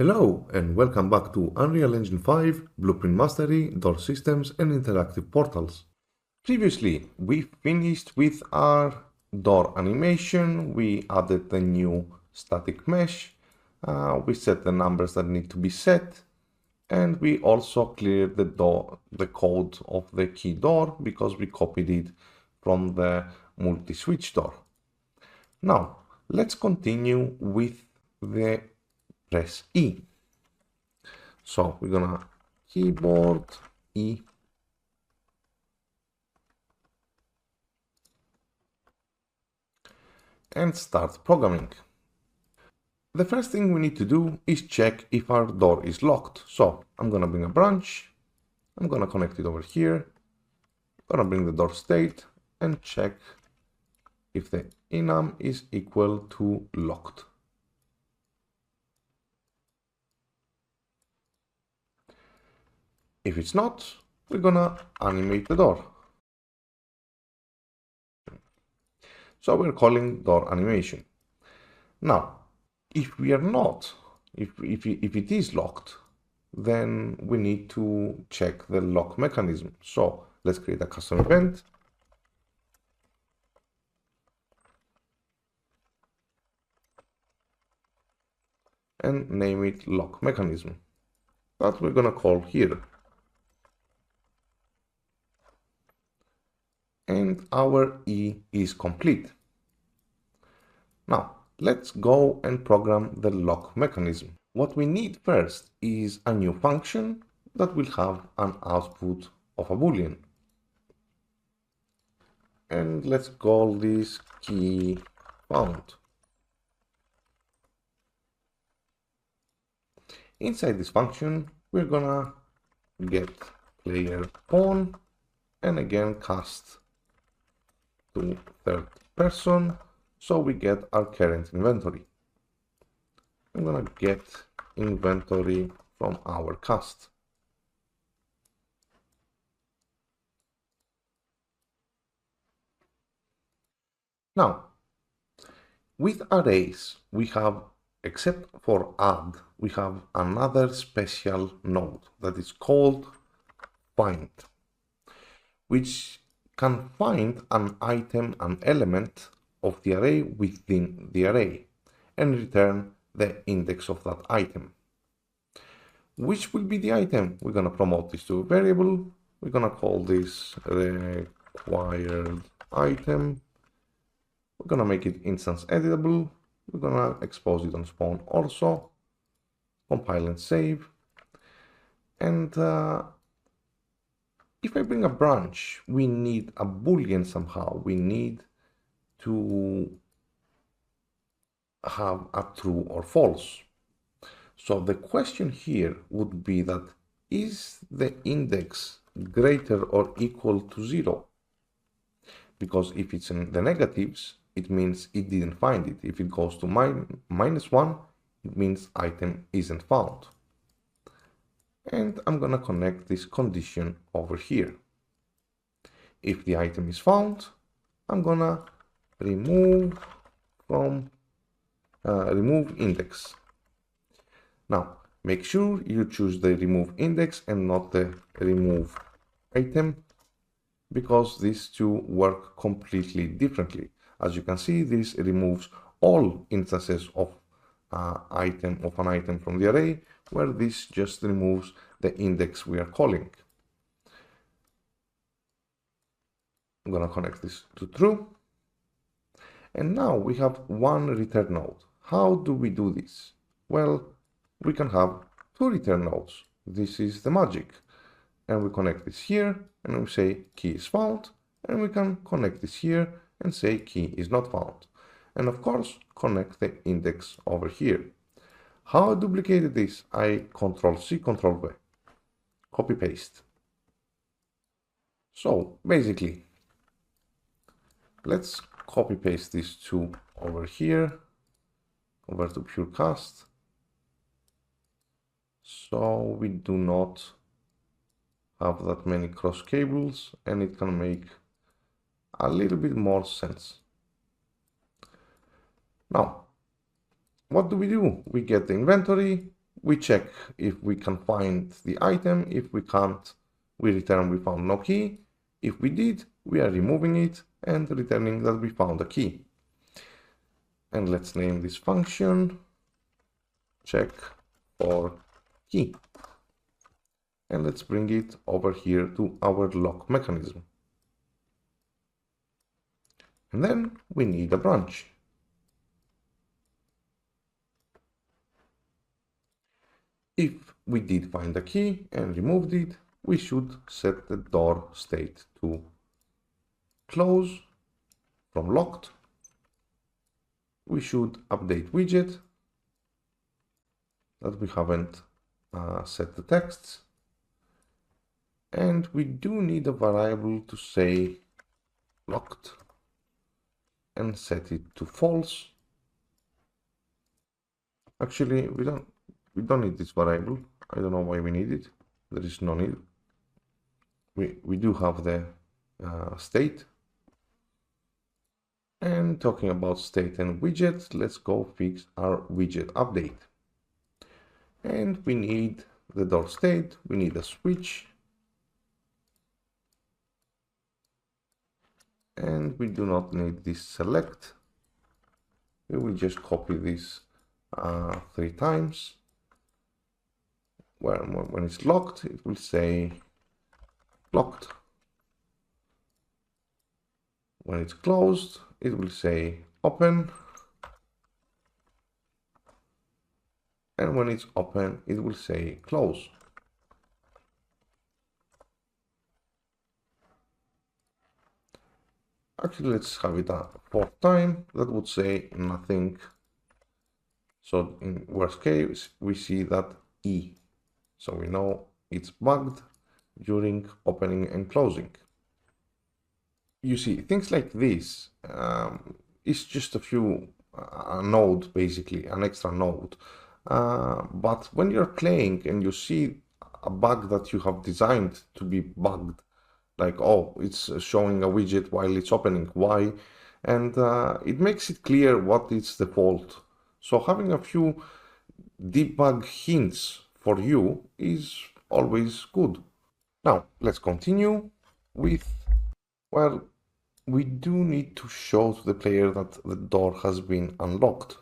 Hello and welcome back to Unreal Engine 5, Blueprint Mastery, Door Systems and Interactive Portals. Previously, we finished with our door animation, we added the new static mesh, we set the numbers that need to be set, and we also cleared the code of the key door because we copied it from the multi-switch door. Now, let's continue with the press E. So we're gonna keyboard E and start programming. The first thing we need to do is check if our door is locked. So I'm gonna bring a branch, I'm gonna connect it over here, I'm gonna bring the door state and check if the enum is equal to locked. If it's not, we're gonna animate the door. So we're calling door animation. Now, if we are not, if it is locked, then we need to check the lock mechanism. So let's create a custom event. And name it lock mechanism. That we're gonna call here. And our E is complete. Now, let's go and program the lock mechanism. What we need first is a new function that will have an output of a boolean. And let's call this key found. Inside this function, we're gonna get player pawn and again cast to third person, so we get our current inventory. I'm gonna get inventory from our cast. Now, with arrays, we have, except for add, we have another special node that is called find, which can find an item, an element of the array within the array and return the index of that item. Which will be the item? We're going to promote this to a variable. We're going to call this required item. We're going to make it instance editable. We're going to expose it on spawn also. Compile and save. And if I bring a branch, we need a boolean somehow. We need to have a true or false. So the question here would be that, is the index greater or equal to 0? Because if it's in the negatives, it means it didn't find it. If it goes to -1, it means item isn't found. And I'm gonna connect this condition over here. If the item is found, I'm gonna remove index. Now, make sure you choose the remove index and not the remove item, because these two work completely differently. As you can see, this removes all instances of an item from the array, where this just removes the index we are calling. I'm going to connect this to true. And now we have one return node. How do we do this? Well, we can have two return nodes. This is the magic. And we connect this here and we say key is found. And we can connect this here and say key is not found. And of course, connect the index over here. How I duplicated this? I Ctrl+C, Ctrl+V, copy paste. So basically, let's copy paste these two over here, over to pure cast. So we do not have that many cross cables and it can make a little bit more sense. Now, what do? We get the inventory, We check if we can find the item. If we can't, we return we found no key. If we did, we are removing it and returning that we found a key. And let's name this function check for key. And let's bring it over here to our lock mechanism. And then we need a branch. If we did find a key and removed it, we should set the door state to close from locked. We should update widget that we haven't set the texts. And we do need a variable to say locked and set it to false. Actually, we don't need this variable. I don't know why we need it. There is no need. We do have the state. And talking about state and widgets, let's go fix our widget update. And we need the door state. We need a switch. And we do not need this select. We will just copy this 3 times. When it's locked, it will say locked. When it's closed, it will say open. And when it's open, it will say close. Actually, let's have it a 4th time. That would say nothing. So in worst case, we see that E. So we know it's bugged during opening and closing. You see, things like this is just a node, basically, an extra node. But when you're playing and you see a bug that you have designed to be bugged, like, oh, it's showing a widget while it's opening, why? And it makes it clear what is the fault. So having a few debug hints for you is always good. Now, let's continue with, well, we do need to show to the player that the door has been unlocked.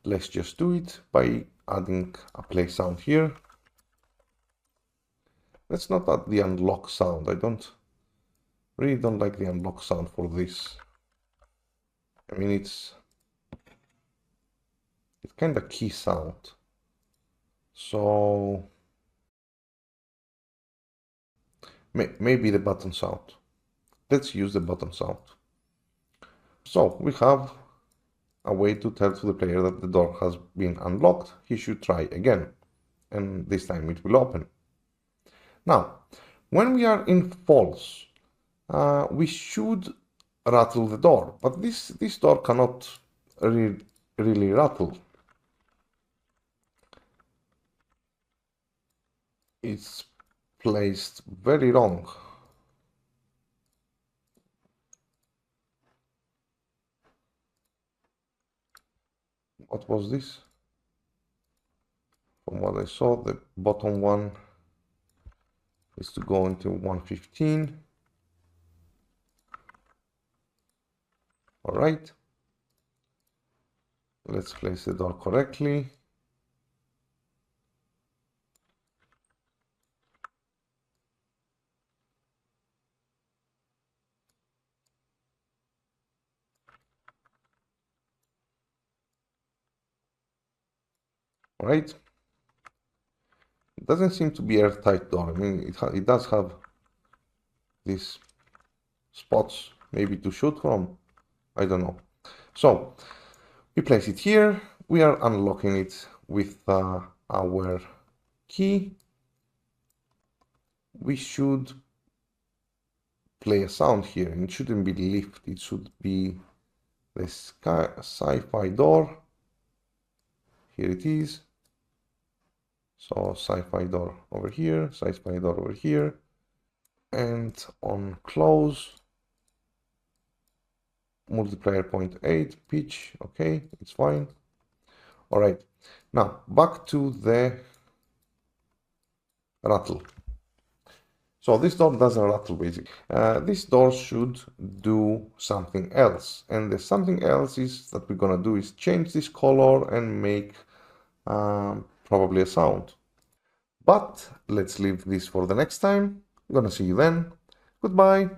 Let's just do it by adding a play sound here. Let's not add the unlock sound. I really don't like the unlock sound for this. I mean, it's kind of key sound. So maybe the button sound. Let's use the button sound. So we have a way to tell to the player that the door has been unlocked. He should try again, and this time it will open. Now, when we are in false, we should rattle the door, but this door cannot really rattle. It's placed very wrong. What was this? From what I saw, the bottom one is to go into 115. All right. Let's place the door correctly. All right. It doesn't seem to be airtight door. I mean, it does have these spots maybe to shoot from. I don't know. So we place it here. We are unlocking it with our key. We should play a sound here. It shouldn't be lift. It should be the sci-fi door. Here it is. So sci-fi door over here, sci-fi door over here. And on close, multiplier 0.8, pitch, okay, it's fine. All right, Now, back to the rattle. So this door doesn't rattle basically. This door should do something else. And the something else is that we're gonna do is change this color and make probably a sound. But let's leave this for the next time. I'm gonna see you then. Goodbye.